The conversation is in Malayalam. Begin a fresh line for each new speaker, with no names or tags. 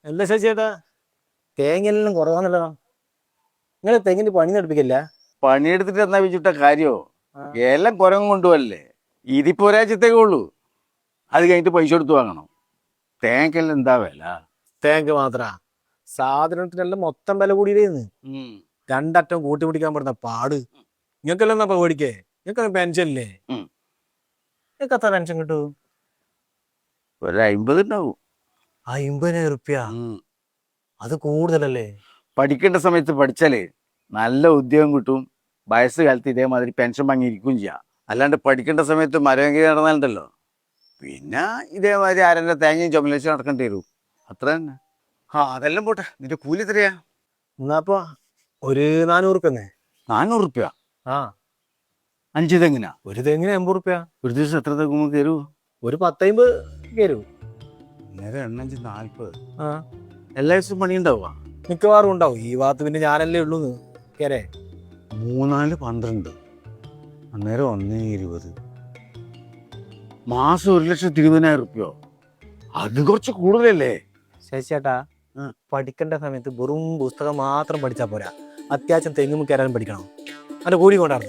എന്താ ചേട്ടാ തേങ്ങയെല്ലാം കുറവാന്നല്ലോ. നിങ്ങൾ തെങ്ങിന് പണി നടപ്പിക്കില്ല?
പണിയെടുത്തിട്ട് എന്നാ വെച്ചിട്ട കാര്യോ? എല്ലാം കുരങ്ങ് കൊണ്ടുപോകല്ലേ. ഇതിപ്പോ ഒരാഴ്ചത്തേക്കേ ഉള്ളൂ. അത് കഴിഞ്ഞിട്ട് പൈസ കൊടുത്ത് വാങ്ങണം. തേങ്ങക്കെല്ലാം എന്താ വില?
തേങ്ങ മാത്ര സാധനത്തിനെല്ലാം മൊത്തം വില കൂടിയിരുന്നു. രണ്ടറ്റം കൂട്ടി പിടിക്കാൻ പെടുന്ന പാട്. നിങ്ങൾക്കെല്ലാം എന്നാ പേടിക്കേ? നിങ്ങൾക്ക് പെൻഷൻ ഇല്ലേ? നിങ്ങൾക്ക് എത്ര പെൻഷൻ കിട്ടൂ?
ഒരു 50 ഉണ്ടാവും.
50,000 അത് കൂടുതലല്ലേ?
പഠിക്കേണ്ട സമയത്ത് പഠിച്ചാലേ നല്ല ഉദ്യോഗം കിട്ടും. വയസ്സ് കാലത്ത് ഇതേമാതിരി പെൻഷൻ വാങ്ങിയിരിക്കുകയും ചെയ്യാം. അല്ലാണ്ട് പഠിക്കേണ്ട സമയത്ത് മരമെങ്കിൽ നടന്നാലുണ്ടല്ലോ, പിന്നെ ഇതേമാതിരി ആരെന്റെ തേങ്ങയും ചുമലേശം നടക്കേണ്ടി വരും. അത്ര തന്നെ. അതെല്ലാം പോട്ടെ, നിന്റെ കൂലി എത്രയാ?
എന്നാപ്പോ ഒരു 400
400
ആ
5 തെങ്ങിനാ?
ഒരു തെങ്ങിന് 80.
ഒരു ദിവസം എത്ര തെങ്ങ് തരൂ?
ഒരു 10-50 കയറൂ.
നേരെ 8 40.
ആ
എല്ലാ ദിവസവും പണി ഉണ്ടാവുക?
മിക്കവാറും ഉണ്ടാവും. ഈ ഭാഗത്ത് പിന്നെ ഞാനല്ലേ ഉള്ളൂ കേരേ.
3 4 12, അന്നേരം 1 20. മാസം 1,20,000. അത് കുറച്ച് കൂടുതലല്ലേ?
ശശിയേട്ടാ, പഠിക്കേണ്ട സമയത്ത് വെറും പുസ്തകം മാത്രം പഠിച്ചാൽ പോരാ. അത്യാവശ്യം തെങ്ങും കയറാനും പഠിക്കണം. അതിന്റെ കൂലി കൊണ്ടാണ്.